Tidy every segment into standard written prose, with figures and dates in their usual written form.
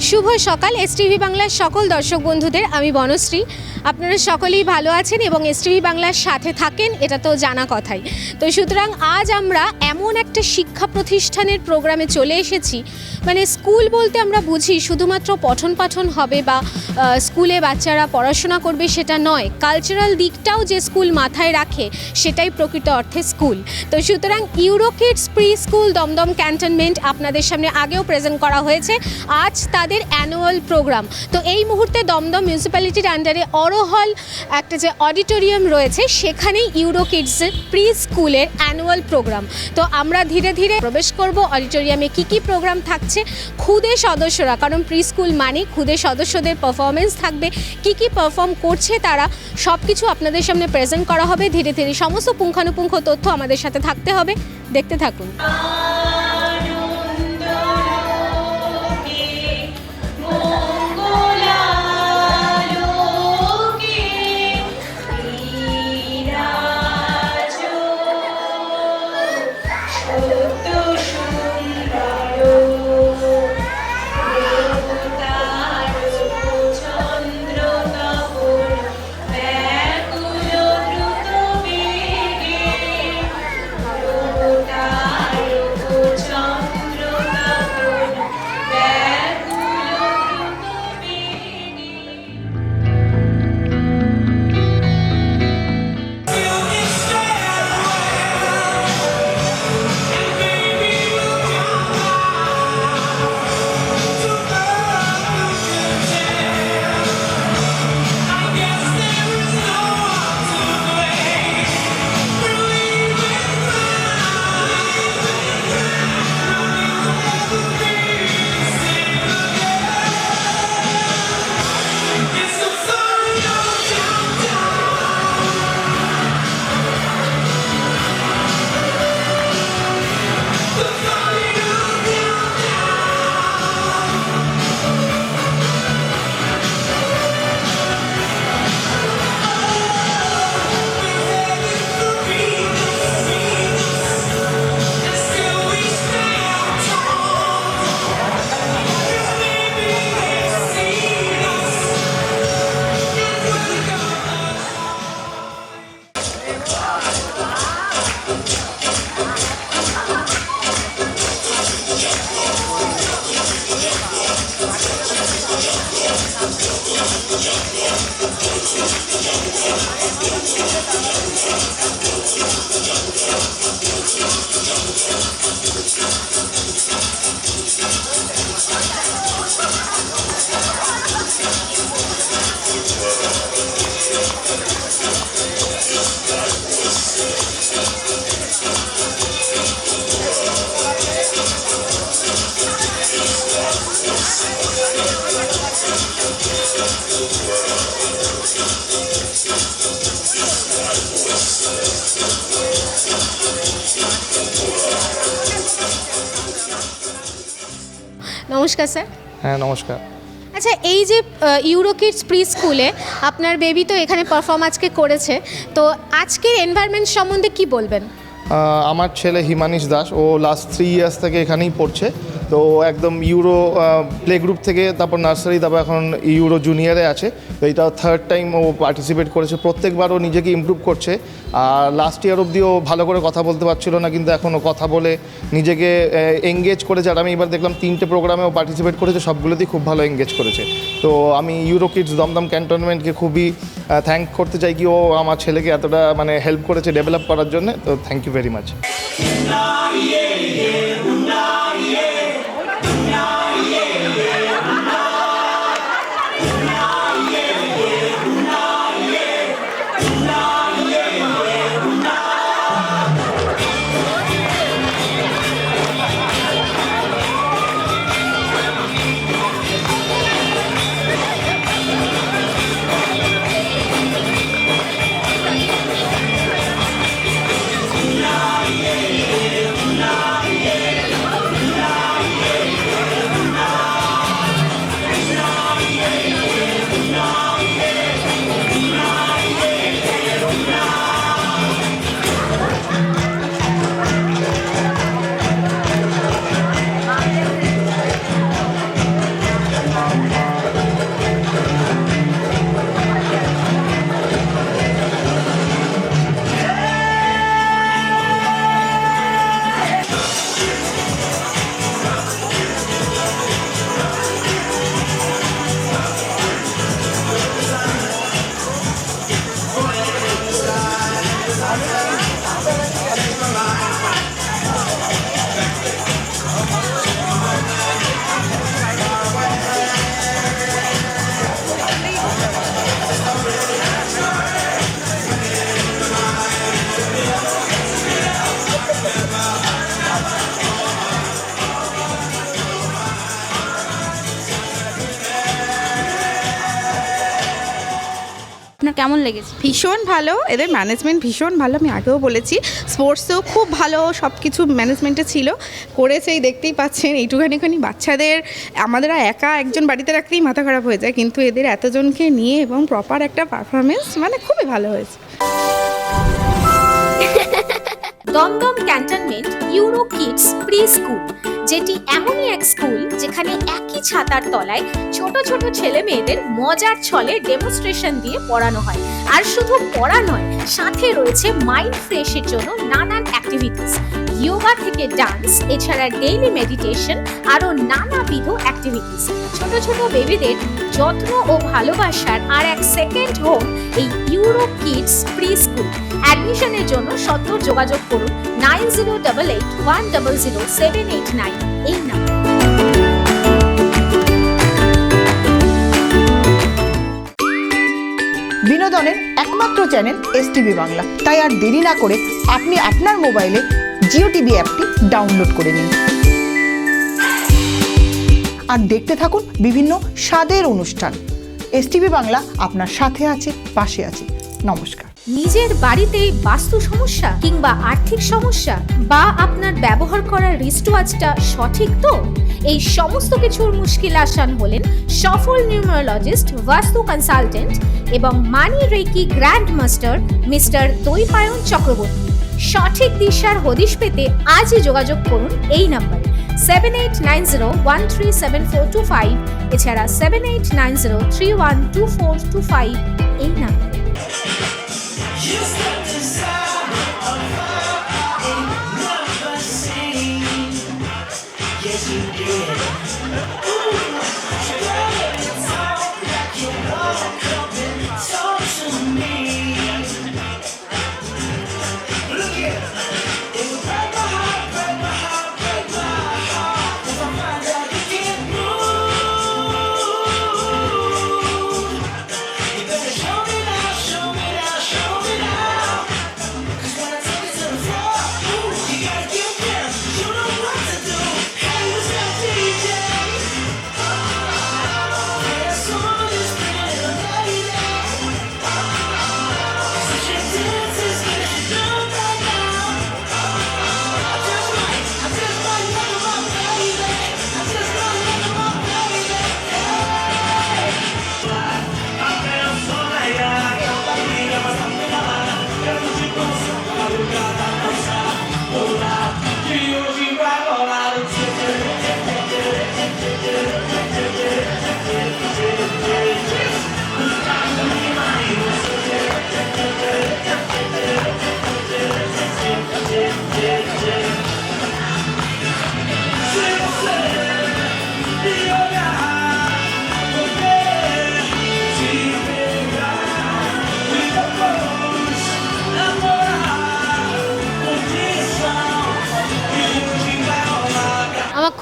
শুভ সকাল এসটিভি বাংলার সকল দর্শক বন্ধুদের। আমি বনশ্রী। আপনারা সকলেই ভালো আছেন এবং এসটিভি বাংলার সাথে থাকেন, এটা তো জানা কথাই। তো সুতরাং আজ আমরা এমন একটা শিক্ষা প্রতিষ্ঠানের প্রোগ্রামে চলে এসেছি, মানে স্কুল বলতে আমরা বুঝি শুধুমাত্র পঠন পাঠন হবে বা স্কুলে বাচ্চারা পড়াশোনা করবে সেটা নয়, কালচারাল দিকটাও যে স্কুল মাথায় রাখে সেটাই প্রকৃত অর্থে স্কুল। তো সুতরাং ইউরোকিডস প্রি স্কুল দমদম ক্যান্টনমেন্ট আপনাদের সামনে আগেও প্রেজেন্ট করা হয়েছে, আজ তাদের অ্যানুয়াল প্রোগ্রাম। তো এই মুহূর্তে দমদম মিউনিসিপ্যালিটির আন্ডারে অরোহল একটা যে অডিটোরিয়াম রয়েছে সেখানেই ইউরোকিডসের প্রি স্কুলের অ্যানুয়াল প্রোগ্রাম। তো আমরা ধীরে ধীরে প্রবেশ করব অডিটোরিয়ামে। কী প্রোগ্রাম থাকছে, খুদে সদস্যরা, কারণ প্রি স্কুল মানে খুদে সদস্যদের পারফরমেন্স থাকবে, কী পারফর্ম করছে তারা, সব কিছু আপনাদের সামনে প্রেজেন্ট করা হবে। ধীরে ধীরে সমস্ত পুঙ্খানুপুঙ্খ তথ্য আমাদের সাথে থাকতে হবে, দেখতে থাকুন। নমস্কার স্যার। হ্যাঁ নমস্কার। আচ্ছা, এই যে ইউরোকিডস প্রি স্কুলে আপনার বেবি তো এখানে পারফর্ম আজকে করেছে, তো আজকের এনভায়রনমেন্ট সম্বন্ধে কি বলবেন? আমার ছেলে হিমানিশ দাস, ও লাস্ট 3 ইয়ার্স থেকে এখানেই পড়ছে। তো একদম ইউরো প্লে গ্রুপ থেকে, তারপর নার্সারি, তারপর এখন ইউরো জুনিয়রে আছে। তো এটা 3rd টাইম ও পার্টিসিপেট করেছে। প্রত্যেকবার ও নিজেকে ইমপ্রুভ করছে। আর লাস্ট ইয়ার অবধি ও ভালো করে কথা বলতে পারছিল না, কিন্তু এখন ও কথা বলে নিজেকে এঙ্গেজ করেছে। আর আমি এবার দেখলাম 3টে প্রোগ্রামে ও পার্টিসিপেট করেছে, সবগুলোতেই খুব ভালো এঙ্গেজ করেছে। তো আমি ইউরোকিডস দমদম ক্যান্টনমেন্টকে খুবই থ্যাংক করতে চাই কি ও আমার ছেলেকে এতটা মানে হেল্প করেছে ডেভেলপ করার জন্য। তো থ্যাংক ইউ ভেরি মাচ। কেমন লেগেছে? ভীষণ ভালো, এদের ম্যানেজমেন্ট ভীষণ ভালো, আমি আগেও বলেছি। স্পোর্টসেও খুব ভালো সব কিছু ম্যানেজমেন্টে ছিল, করেছে, এই দেখতেই পাচ্ছেন। এইটুখানি বাচ্চাদের আমাদের একা একজন বাড়িতে রাখতেই মাথা খারাপ হয়ে যায়, কিন্তু এদের এতজনকে নিয়ে এবং প্রপার একটা পারফরমেন্স, মানে খুবই ভালো হয়েছে। Dum Dum Cantonment Euro Kids pre school, যেটি এমনই এক স্কুল যেখানে একই ছাতার তলায় ছোট ছোট ছেলে মেয়েদের মজার ছলে ডেমনস্ট্রেশন দিয়ে পড়ানো হয়। আর শুধু পড়া নয়, সাথে রয়েছে মাইন্ড ফ্রেশের জন্য নানান অ্যাক্টিভিটিস, যোগা থেকে ডান্স, এছাড়া ডেইলি মেডিটেশন, আরও নানাবিধ অ্যাক্টিভিটিস। ছোট ছোট বেবিদের যত্ন ও ভালোবাসার আর এক সেকেন্ড হোম এই ইউরো কিডস প্রি স্কুল। অ্যাডমিশনের জন্য সত্তর যোগাযোগ করুন 9088100789 এই নাম্বার। বিনোদনের একমাত্র চ্যানেল এসটিভি বাংলা, তাই আর দেরি না করে আপনি আপনার মোবাইলে জিও টিভি অ্যাপটি ডাউনলোড করে নিন আর দেখতে থাকুন বিভিন্ন স্বাদের অনুষ্ঠান। এসটিভি বাংলা আপনার সাথে আছে, পাশে আছে। নমস্কার। নিজের বাড়িতে বাস্তু সমস্যা কিংবা আর্থিক সমস্যা, বা আপনার ব্যবহার করা রিস্টওয়াচটা সঠিক তো? এই সমস্ত কিছুর মুশকিল আসান হলেন সফল নিউমারোলজিস্ট, বাস্তু কনসালটেন্ট এবং money reiki grand master mister Dwaipayan Chakraborty. সঠিক দিশার হদিশ পেতে আজই যোগাযোগ করুন এই নাম্বারে 7890137425, এছাড়া 7890312425 এই নাম্বারে।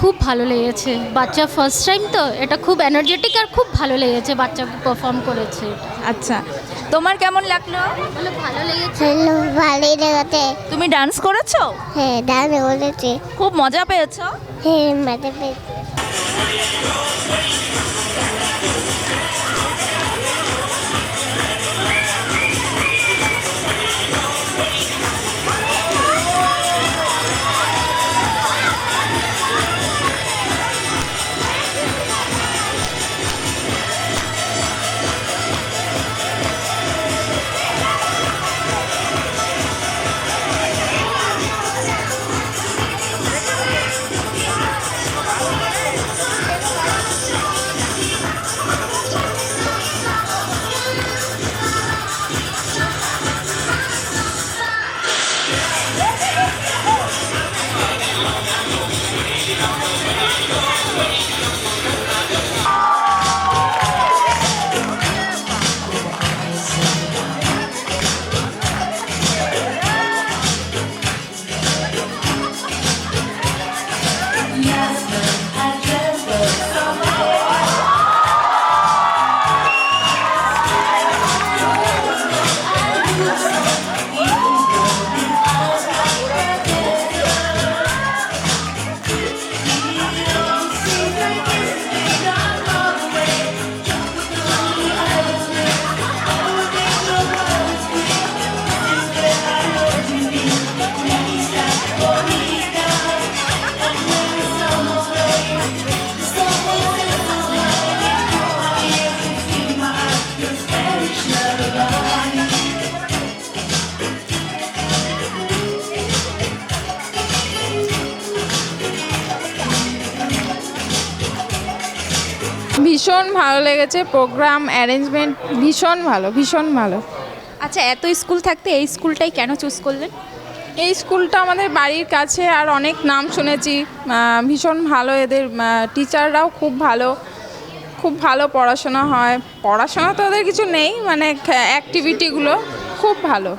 খুব ভালো লেগেছে, বাচ্চা ফার্স্ট টাইম তো, এটা খুব এনার্জেটিক আর খুব ভালো লেগেছে, বাচ্চা পারফর্ম করেছে। আচ্ছা, তোমার কেমন লাগলো? ভালো লেগেছে। ভালোই লেগেছে। তুমি ডান্স করেছো? হ্যাঁ, ডান্স করেছি। খুব মজা পেয়েছো? হ্যাঁ, মজা পেয়েছি। ভীষণ ভালো লেগেছে, প্রোগ্রাম অ্যারেঞ্জমেন্ট ভীষণ ভালো, ভীষণ ভালো। আচ্ছা, এত স্কুল থাকতে এই স্কুলটাই কেন চুজ করলেন? এই স্কুলটা আমাদের বাড়ির কাছে, আর অনেক নাম শুনেছি, ভীষণ ভালো, এদের টিচাররাও খুব ভালো পড়াশোনা হয়। পড়াশোনা তো ওদের কিছু নেই, মানে অ্যাক্টিভিটিগুলো খুব ভালো।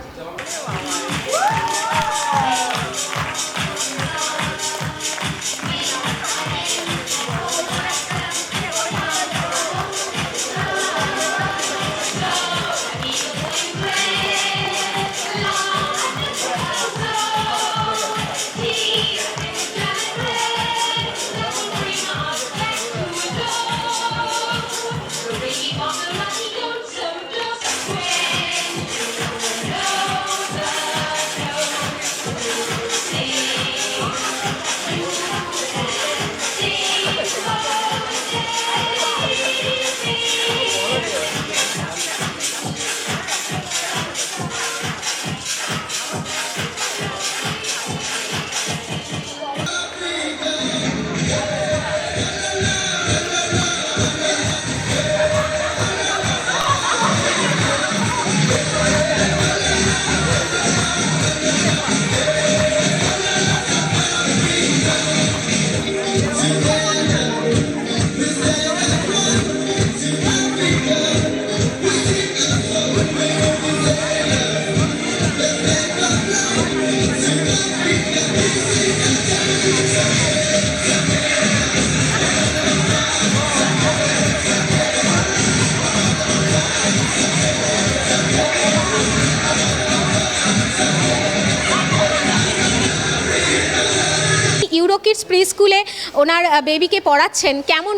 ইউরোকিডস প্রি স্কুলে ওনার বেবিকে পড়াচ্ছেন, কেমন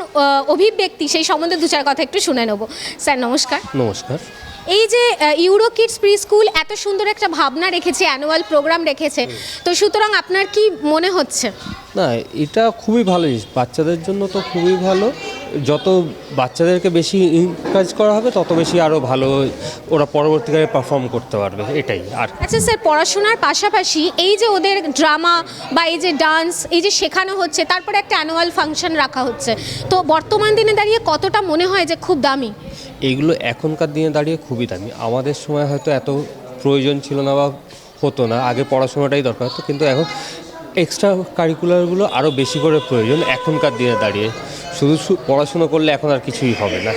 অভিব্যক্তি সেই সম্বন্ধে দু চার কথা একটু শুনে নেব। স্যার নমস্কার। নমস্কার। এই যে ইউরোকিডস প্রি স্কুল এত সুন্দর একটা ভাবনা রেখেছে, অ্যানুয়াল প্রোগ্রাম রেখেছে, তো সুতরাং আপনার কি মনে হচ্ছে? না, এটা খুবই ভালো জিনিস, বাচ্চাদের জন্য তো খুবই ভালো। যত বাচ্চাদেরকে বেশি এনকারেজ করা হবে তত বেশি আরও ভালো ওরা পরবর্তীকালে পারফর্ম করতে পারবে, এটাই। আর আচ্ছা স্যার, পড়াশোনার পাশাপাশি এই যে ওদের ড্রামা বা এই যে ডান্স এই যে শেখানো হচ্ছে, তারপরে একটা অ্যানুয়াল ফাংশন রাখা হচ্ছে, তো বর্তমান দিনে দাঁড়িয়ে কতটা মনে হয় যে খুব দামি? এইগুলো এখনকার দিনে দাঁড়িয়ে খুবই দামি। আমাদের সময় হয়তো এত প্রয়োজন ছিল না বা হতো না, আগে পড়াশোনাটাই দরকার হতো, কিন্তু এখন এক্সট্রা কারিকুলারগুলো আরও বেশি করে প্রয়োজন এখনকার দিনে দাঁড়িয়ে। শুধু পড়াশুনো করলে এখন আর কিছুই হবে না।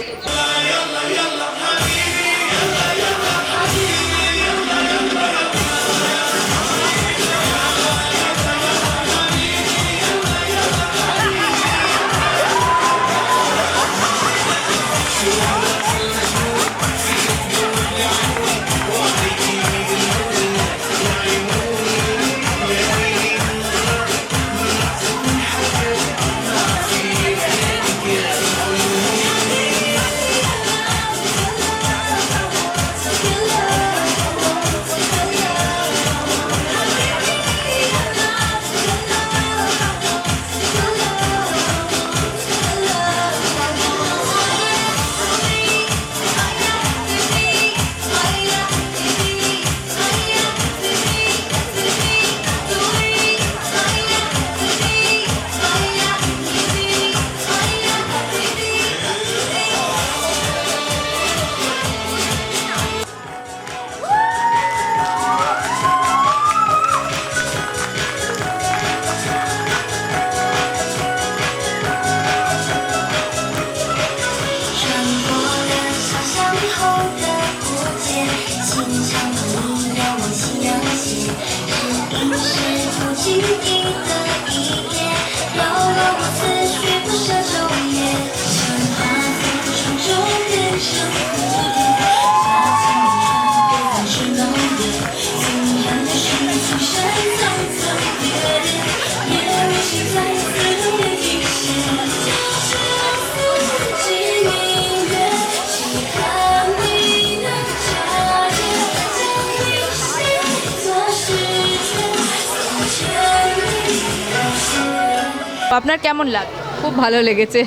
আপনার কেমন লাগে? খুব ভালো লেগেছে।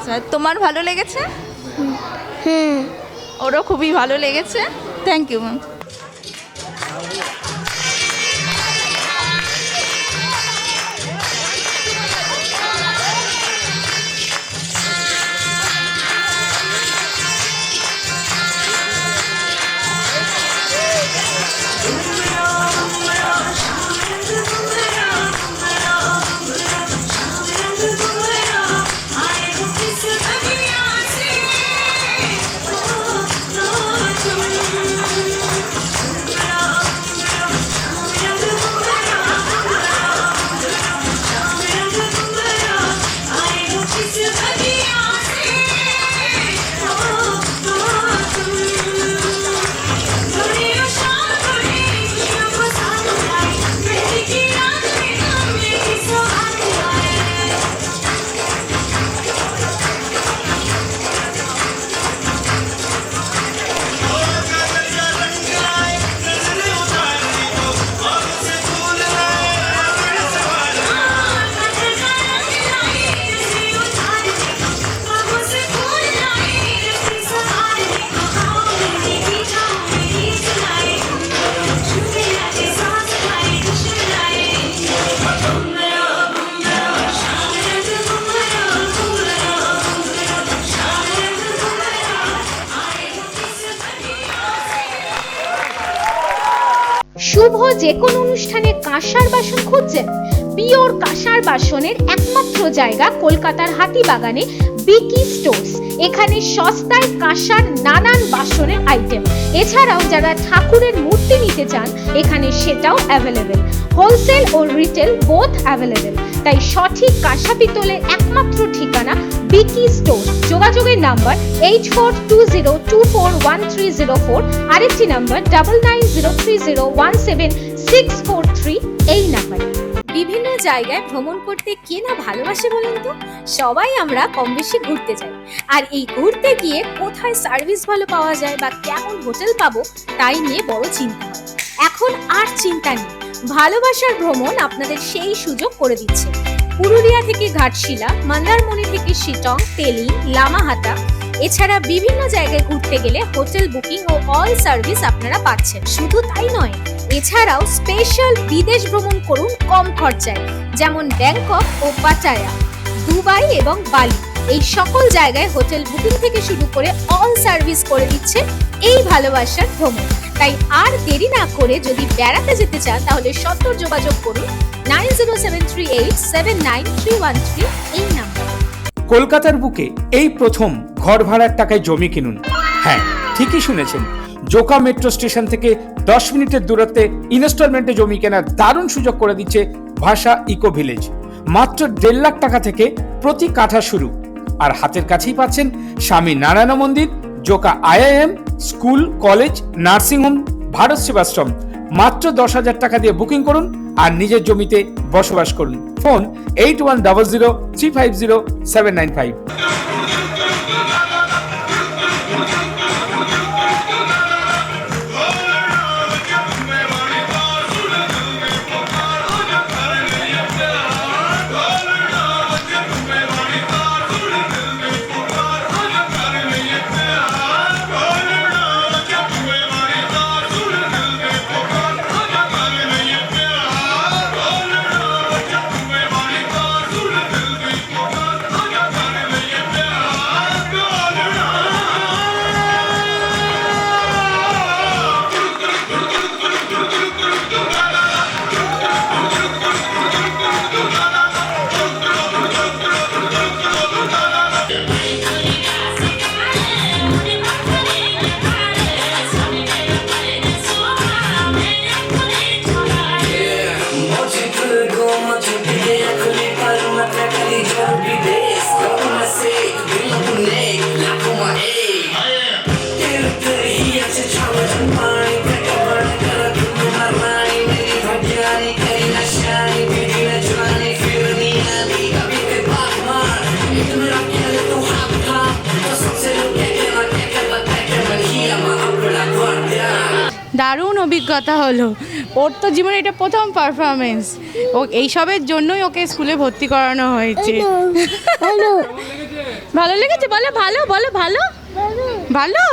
স্যার, তোমার ভালো লেগেছে? ওরও খুবই ভালো লেগেছে। Thank you ma'am. শুভ যে কোনো অনুষ্ঠানে কাঁসার বাসন খুঁজছেন? পিওর কাঁসার বাসনের একমাত্র জায়গা কলকাতার হাতিবাগানে বিকি স্টোর্স। এখানে সস্তায় কাঁসার নানান বাসনের আইটেম, এছাড়াও যারা ঠাকুরের মূর্তি নিতে চান এখানে সেটাও অ্যাভেলেবেল। হোলসেল ও রিটেল বোথ অ্যাভেলেবেল। তাই সঠিক কাঁসা পিতলের একমাত্র ঠিকানা বিকি স্টোর। যোগাযোগের নাম্বার 8420241304, আরেকটি নাম্বার 9903017643 এই নাম্বারে। বিভিন্ন জায়গায় ভ্রমণ করতে কে না ভালোবাসে বলুন তো? সবাই আমরা কম বেশি ঘুরতে যাই, আর এই ঘুরতে গিয়ে কোথায় সার্ভিস ভালো পাওয়া যায় বা কেমন হোটেল পাবো তাই নিয়ে বড় চিন্তা হয়। এখন আর চিন্তা নেই, ভালোবাসার ভ্রমণ আপনাদের সেই সুযোগ করে দিচ্ছে। পুরুলিয়া থেকে ঘাটশিলা, মন্দারমণি থেকে শিটং, তেলি, লামাহাটা, এছাড়া বিভিন্ন জায়গায় ঘুরতে গেলে হোটেল বুকিং ও অল সার্ভিস আপনারা পাচ্ছেন। শুধু তাই নয়, এছাড়াও স্পেশাল বিদেশ ভ্রমণ করুন কম খরচায়, যেমন ব্যাংকক ও পাটায়া, দুবাই এবং বালি। এই সকল জায়গায় হোটেল বুকিং থেকে শুরু করে অল সার্ভিস করে দিচ্ছে এই ভালোবাসার ভ্রমণ। তাই আর দেরি না করে যদি বেড়াতে যেতে চান তাহলে সত্তর যোগাযোগ করুন 9073879313 এই নাম্বার। কলকাতার বুকে এই প্রথম ঘর ভাড়ার টাকায় জমি কিনুন। হ্যাঁ, ঠিকই শুনেছেন, জোকা মেট্রো স্টেশন থেকে 10 মিনিটের দূরত্বে ইনস্টলমেন্টে জমি কেনার দারুণ সুযোগ করে দিচ্ছে ভাষা ইকো ভিলেজ। মাত্র 1.5 লাখ টাকা থেকে প্রতি কাঠা শুরু, আর হাতের কাছেই পাচ্ছেন স্বামী নারায়ণ মন্দির, Joka IIM, school, college, nursing home, Bharat Sevashram. মাত্র 10,000 টাকা দিয়ে বুকিং করুন আর নিজের জমিতে বসবাস করুন। ফোন 8100350795। দারুণ অভিজ্ঞতা হলো। ওর তো জীবনে এটা প্রথম পারফরমেন্স। ও এইসবের জন্যই ওকে স্কুলে ভর্তি করানো হয়েছে। ভালো লেগেছে? বলো ভালো, বলো ভালো ভালো।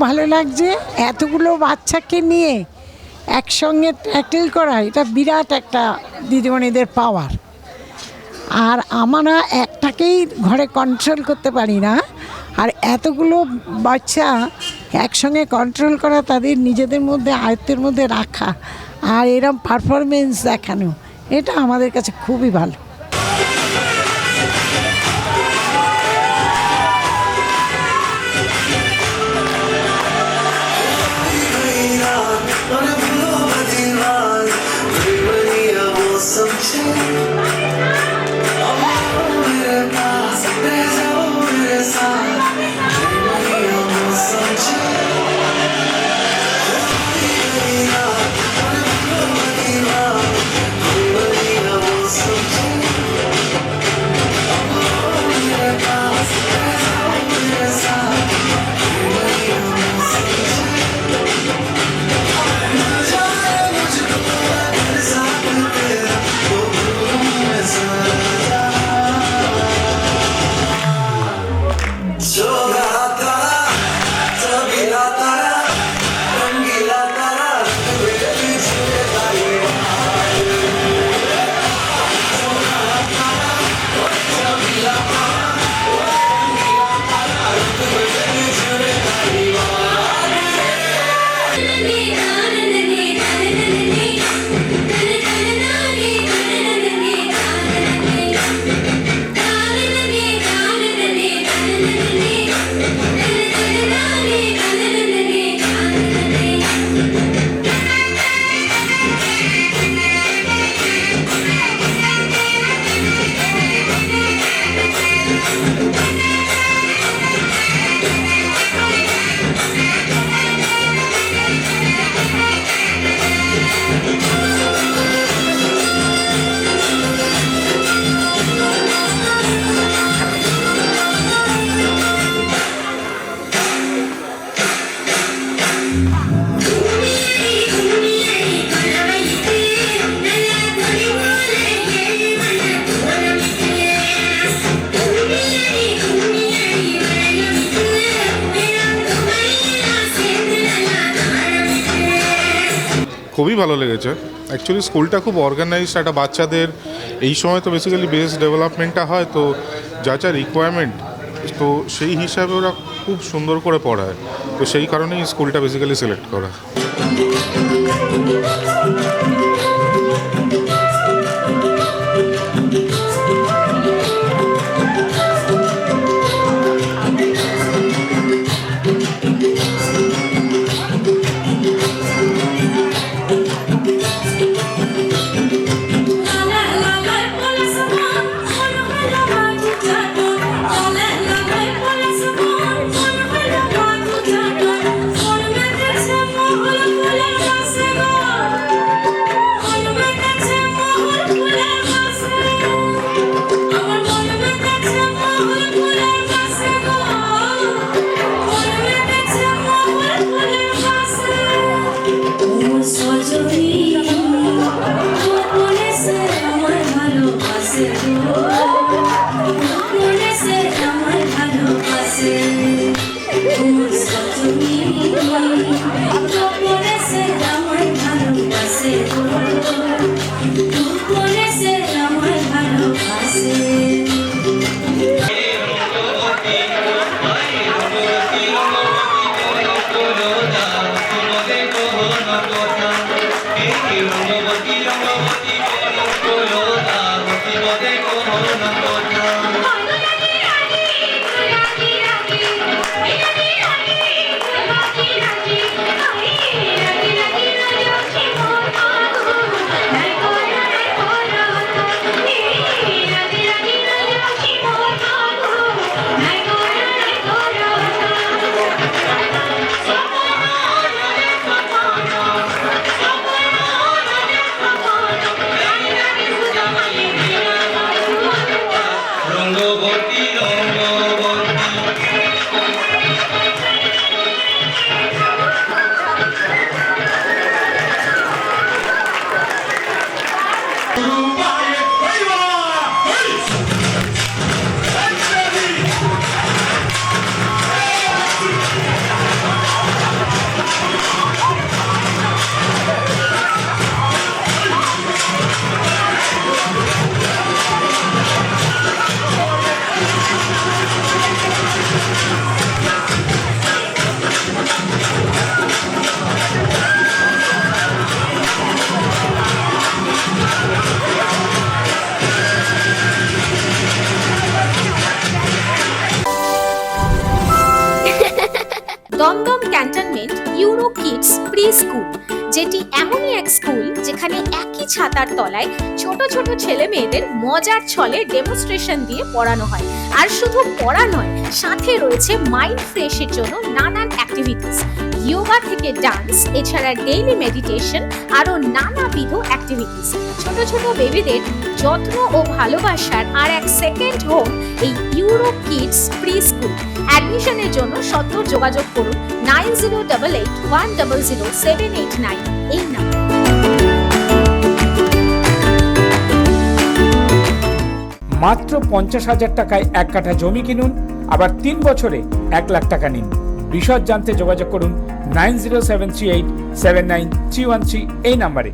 ভালো লাগছে, এতগুলো বাচ্চাকে নিয়ে একসঙ্গে ট্যাকেল করা এটা বিরাট একটা দিদিমণিদের পাওয়ার। আর আমরা একটাকেই ঘরে কন্ট্রোল করতে পারি না, আর এতগুলো বাচ্চা একসঙ্গে কন্ট্রোল করা, তাদের নিজেদের মধ্যে আয়ত্তের মধ্যে রাখা আর এরম পারফরমেন্স দেখানো, এটা আমাদের কাছে খুবই ভালো। খুবই ভালো লেগেছে। অ্যাকচুয়ালি স্কুলটা খুব অর্গানাইজড, একটা বাচ্চাদের এই সময় তো বেসিক্যালি বেস ডেভেলপমেন্টটা হয়, তো যা যা রিকোয়ারমেন্ট তো সেই হিসাবে ওরা খুব সুন্দর করে পড়ায়, তো সেই কারণেই স্কুলটা বেসিক্যালি সিলেক্ট করা। প্রি স্কুল, যেটি এমনই এক স্কুল যেখানে একই ছাতার তলায় ছোট ছোট ছেলে মেয়েদের মজার ছলে ডেমনস্ট্রেশন দিয়ে পড়ানো হয়। আর শুধু পড়া নয়, সাথে রয়েছে মাইন্ড ফ্রেশের জন্য নানান অ্যাক্টিভিটিস, যোগা থেকে ডান্স, এছাড়া ডেইলি মেডিটেশন, আরও নানাবিধ অ্যাক্টিভিটিস। ছোট ছোট বেবিদের যত্ন ও ভালোবাসার আর এক সেকেন্ড হোম এই ইউরো কিডস প্রি স্কুল। অ্যাডমিশনের জন্য সত্ত্বর যোগাযোগ করুন 9088100789 এই নাম্বার। মাত্র 50,000 টাকায় 1 কাঠা জমি কিনুন, আবার 3 বছরে 1 লাখ টাকা নিন। বিশদ জানতে যোগাযোগ করুন 9073879313 এই নাম্বারে।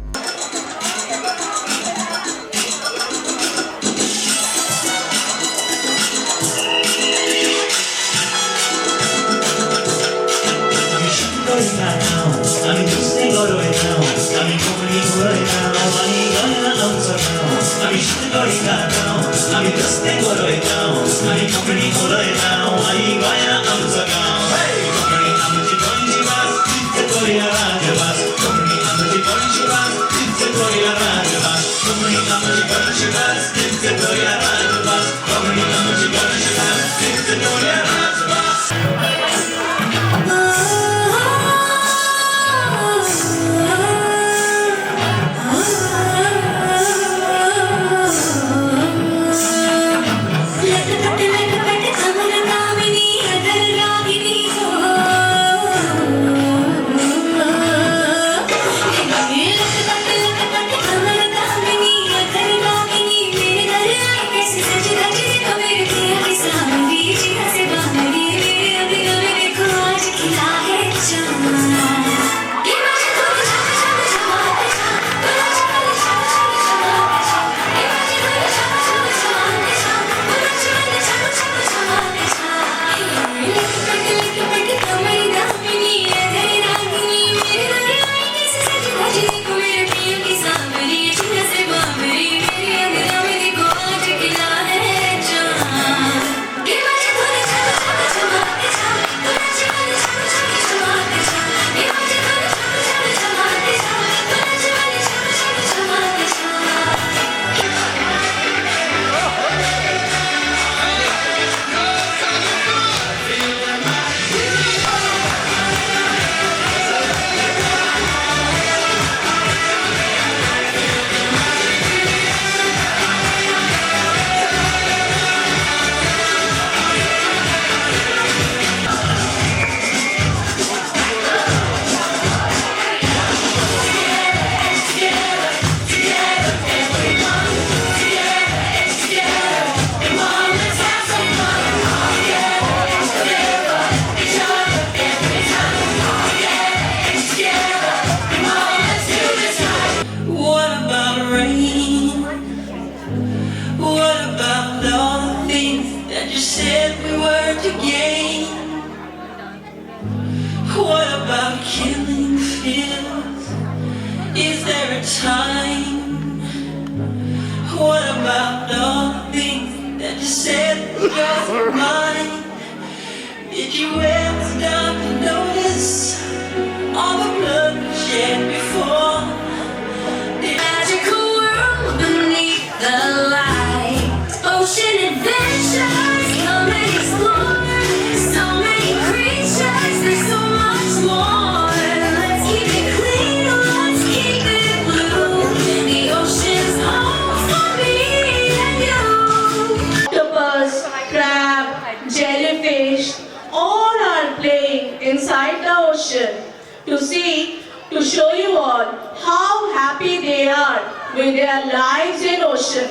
To show you all how happy they are with their lives in ocean.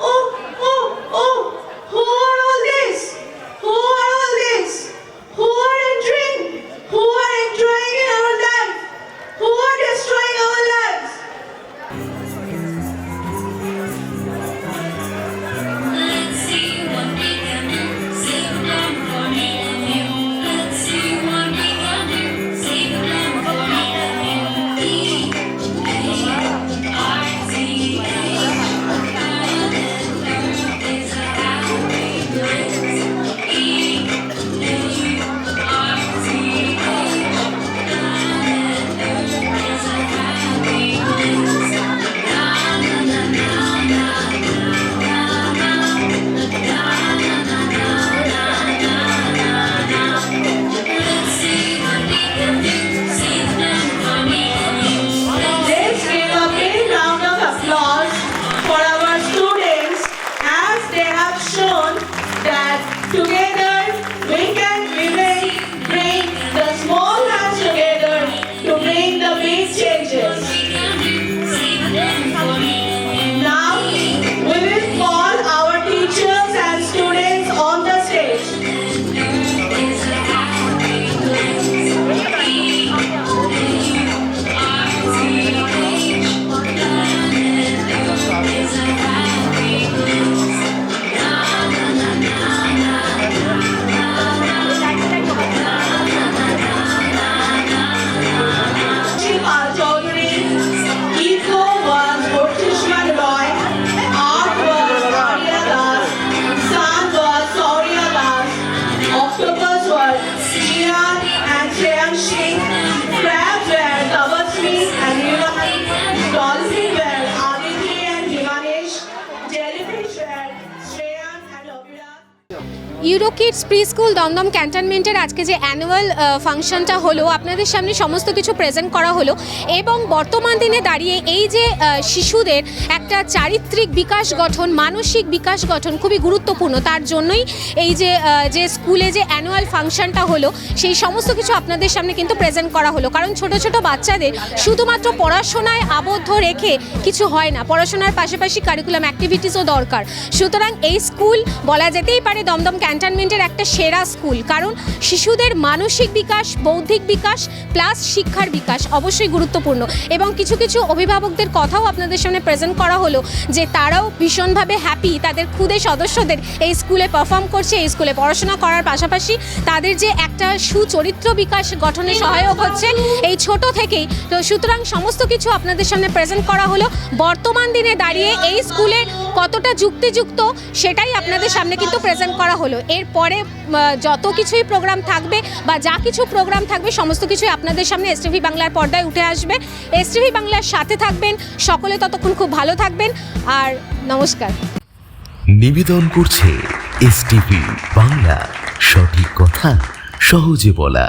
Oh, who are all this? Who are all this? Who are entering? Who are entering in our life? Who are destroying our lives? Let's see what we can do. Save them for me and you. Let's see what we can do. Save them for me and you. E-A-R-T-A. Zero kids pre school Dum Dum ক্যান্টনমেন্টের আজকে যে annual ফাংশনটা হলো, আপনাদের সামনে সমস্ত কিছু present করা হলো এবং বর্তমান দিনে দাঁড়িয়ে এই যে শিশুদের একটা চারিত্রিক বিকাশ গঠন, মানসিক বিকাশ গঠন খুবই গুরুত্বপূর্ণ। তার জন্যই এই যে স্কুলে যে অ্যানুয়াল ফাংশনটা হলো সেই সমস্ত কিছু আপনাদের সামনে কিন্তু প্রেজেন্ট করা হলো। কারণ ছোট ছোট বাচ্চাদের শুধুমাত্র পড়াশোনায় আবদ্ধ রেখে কিছু হয় না, পড়াশোনার পাশাপাশি কারিকুলাম অ্যাক্টিভিটিসও দরকার। সুতরাং এই স্কুল বলা যেতেই পারে দমদম ক্যান্টনমেন্টের একটা সেরা স্কুল, কারণ শিশুদের মানসিক বিকাশ, বৌদ্ধিক বিকাশ প্লাস শিক্ষার বিকাশ অবশ্যই গুরুত্বপূর্ণ। এবং কিছু কিছু অভিভাবকদের কথাও আপনাদের সামনে প্রেজেন্ট করা হলো যে তারাও ভীষণভাবে হ্যাপি তাদের খুদে সদস্যদের এই স্কুলে পারফর্ম করছে, এই স্কুলে পড়াশোনা করার পাশাপাশি তাদের যে একটা সুচরিত্র বিকাশ গঠনে সহায়ক হচ্ছে এই ছোট থেকেই। তো সুতরাং সমস্ত কিছু আপনাদের সামনে প্রেজেন্ট করা হলো। বর্তমান দিনে দাঁড়িয়ে এই স্কুলে কতটা যুক্তিযুক্ত সেটাই আপনাদের সামনে কিন্তু প্রেজেন্ট করা হলো। এরপরে যত কিছুই প্রোগ্রাম থাকবে বা যা কিছু প্রোগ্রাম থাকবে সমস্ত কিছুই আপনাদের সামনে এসটিভি বাংলার পর্দায় উঠে আসবে। এসটিভি বাংলার সাথে থাকবেন সকলে, ততক্ষণ খুব ভালো থাকবেন আর নমস্কার। নিবেদন করছে এসটিভি বাংলা, সঠিক কথা সহজে বলা।